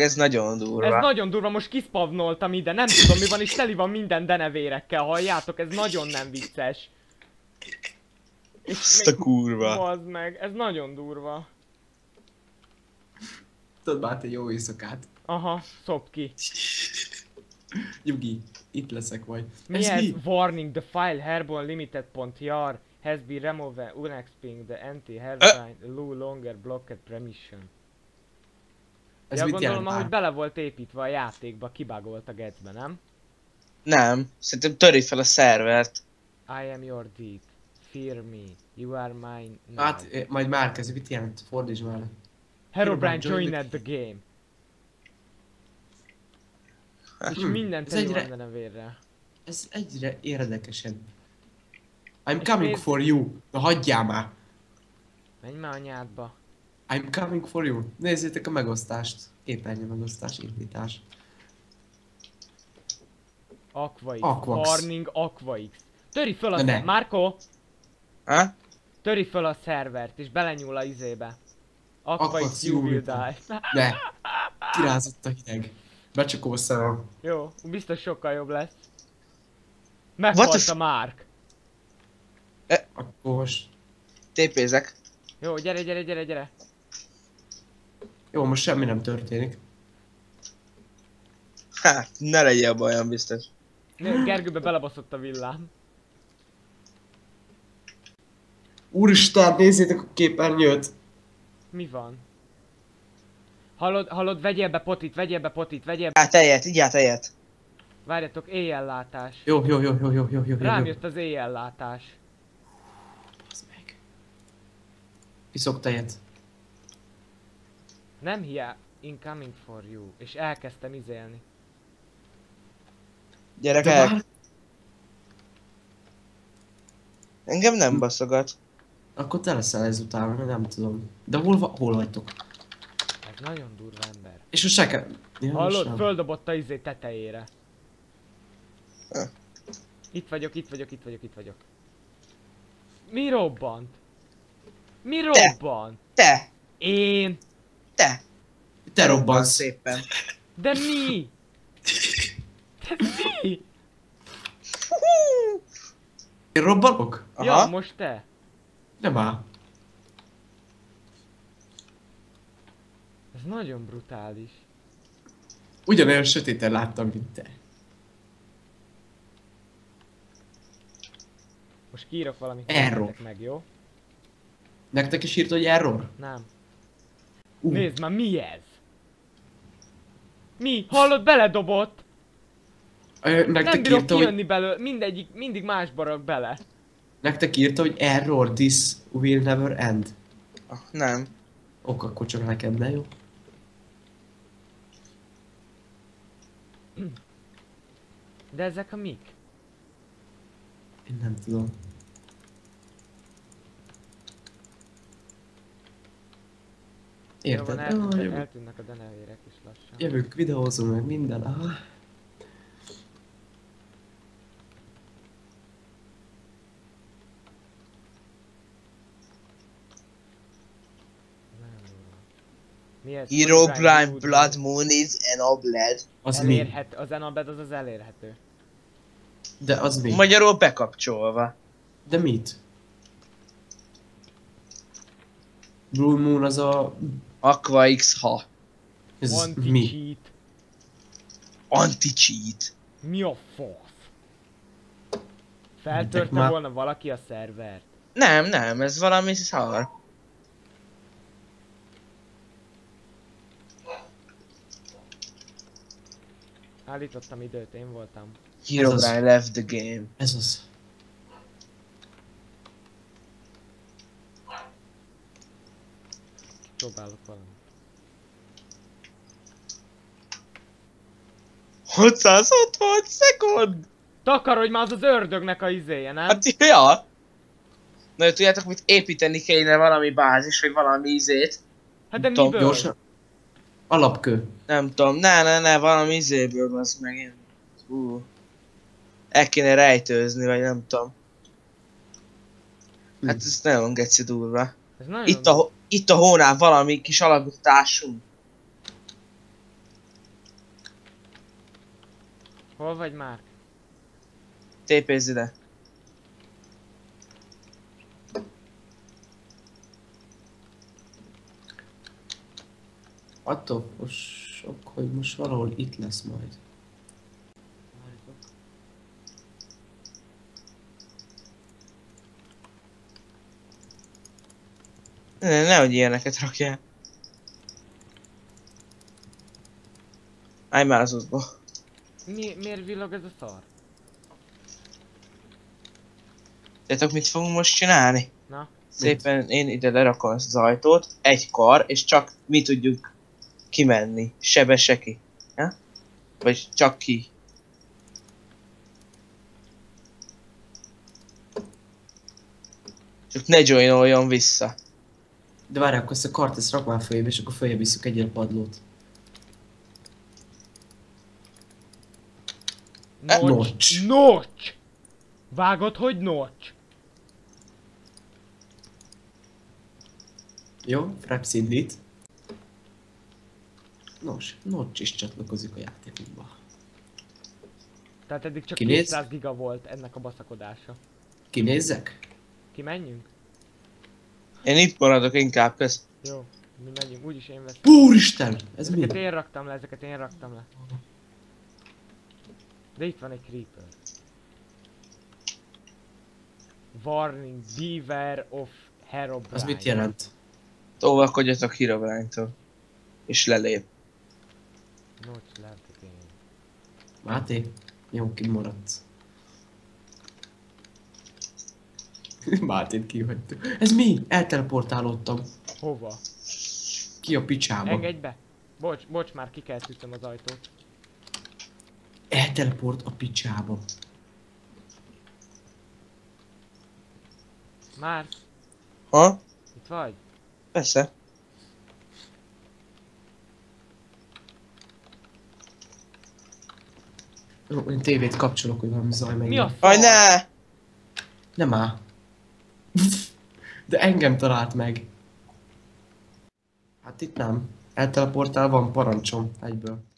Ez nagyon durva. Ez nagyon durva, most kiszpavnoltam ide, nem tudom mi van, és teli van minden denevérekkel, halljátok, ez nagyon nem vicces. Azt a kurva. Bazd meg, ez nagyon durva. Tudod már, egy jó éjszakát. Aha, szop ki. Nyugi, itt leszek majd. Mi ez? Warning, the file Airborne limited.jar has been removed unexpected the anti-Airborne no longer blocked permission. Ez Ja, mit gondolom, jelent ahogy már? bele volt építve a játékba, kibagolt a gecbe, nem? Nem, szerintem töri fel a szervert. I am your deed. Fear me. You are mine now. Hát, majd már kezdjük, mit jelent? Fordítsd már. Herobrine joined the game. És mindent ez teli egyre- van denevérre. Ez egyre érdekesebb. I'm És coming nézd- for you. Na hagyjál már. Menj már anyádba. I'm coming for you. Nézzétek a megosztást. Képernyő megosztás, indítás. Aquax. Aquax. Warning Aquax. Töri föl a De ne. Marco! Ha? Töri föl a szervert és belenyúl a izébe. Aquax, Aquax, you you will will die. De. Kirázott a hideg. Becsukó szemem. Jó, biztos sokkal jobb lesz. Meghalt a Mark. Akkor most... Tépézek. Jó, gyere, gyere, gyere, gyere. Jó, most semmi nem történik. Hát, ne legyél abban olyan biztos. Gergőbe belebaszott a villám. Úristen, nézzétek a képernyőt! Mi van? Hallod, vegyél be potit, vegyél be potit, vegyél be... Hát eljött, így át eljött. Várjatok, éjjellátás. Jó, jó, jó, jó, jó, jó, jó, Rám jó. jött az éjjellátás. Bazd meg. Iszok tejet. Nem hiá... Incoming for you. És elkezdtem izélni. Gyerekek, engem nem baszogat. Akkor te leszel ezután, nem tudom. De hol vagytok? Ez nagyon durva ember. És most se kell... Ja, most Hallod? nem. Földobott a izé tetejére. Ö. Itt vagyok, itt vagyok, itt vagyok, itt vagyok. Mi robbant? Mi robbant? Te! Én? Te! Te robbansz. Szépen. De mi? De mi? Én robbanok? Ja, Aha. most te. Nem áll. Ez nagyon brutális. Ugyanolyan sötéten láttam, mint te. Most kiírok valamit, Error. nézzétek meg, jó? Nektek is írt, hogy error? Nem. Uh. Nézd már, mi ez? Mi? Hallod, beledobott! Nem Nektek bírok írta, hogy... kijönni belőle, mindig másba rak bele. Nektek írta, hogy error, this will never end. Ah, nem. Akkor csak neked, ne jó? De ezek a mik? Én nem tudom. Jó van, Érted? eltűnnek a denevérek is lassan. Jövök, videózom meg minden. Ah. Nagyon durva. Mi ez? Herobrine Blood Moon is an obled. Az mi? Elérhető, az Enabed az elérhető. De az mi? Magyarul bekapcsolva. De mit? Blue Moon az a... Aqua X ha. Ez mi? Anti-cheat. Anti-cheat. Mi a fasz? Mentek Feltörte már. volna valaki a szervert? Nem, ez valami szar. Állítottam időt, én voltam. Herobrine left the game. Ez az. Próbálok valamit. 660 szekund! Takarodj már, az az ördögnek a izéje, nem? Hát ja! Na jó, tudjátok mit építeni kéne valami bázis, vagy valami izét? Hát de Tom, miből? Gyorsan. Alapkő. Nem tudom, ne, valami izéből az meg én. El kéne rejtőzni, vagy nem tudom. Hát ez nagyon geci durva. Ez nagyon Itt a hónál valami kis alakításunk. Hol vagy már? Tépézz ide. Attól sok, hogy most valahol itt lesz majd. Nehogy ilyeneket rakjál. Állj már az útba. Miért villog ez a szar? Tudjátok, mit fogunk most csinálni? Na? Szépen én ide lerakom ezt az ajtót, egy kar, és csak mi tudjuk kimenni. Sebe se ki. Ja? Vagy csak ki. Csak ne joinoljon vissza. De várj, akkor ezt a kart ezt rak már följébe, és akkor följebb visszük egy ilyen padlót. Notch. Notch! Vágod, hogy notch? Jó, Fraps indít. Nos, Notch is csatlakozik a játékunkba. Tehát eddig csak Kinéz? 200 giga volt ennek a baszakodása. Kinézzek? Kimenjünk? Én itt maradok inkább, kösz. Jó, mi menjünk, úgyis én veszem. Úristen! Ez mi? Ezeket én raktam le, ezeket én raktam le. De itt van egy creeper. Warning, beware of Herobrine. Az mit jelent? Óvakodjatok Herobrine-tól. És lelép. Notch left again. Máté? Jó, kimaradsz. Mátét kihagytuk. Ez mi? Elteleportálódtam. Hova? Ki a picsába? Engedj be! Bocs, már ki kell tűztem az ajtót. Elteleport a picsába. Már? Ha? Itt vagy? Persze. Jó, én tévét kapcsolok, hogy valami zaj Mi a menjen. Aj, szar? ne! Nem áll. De engem talált meg. Hát itt nem. Elteleportál, van parancsom egyből.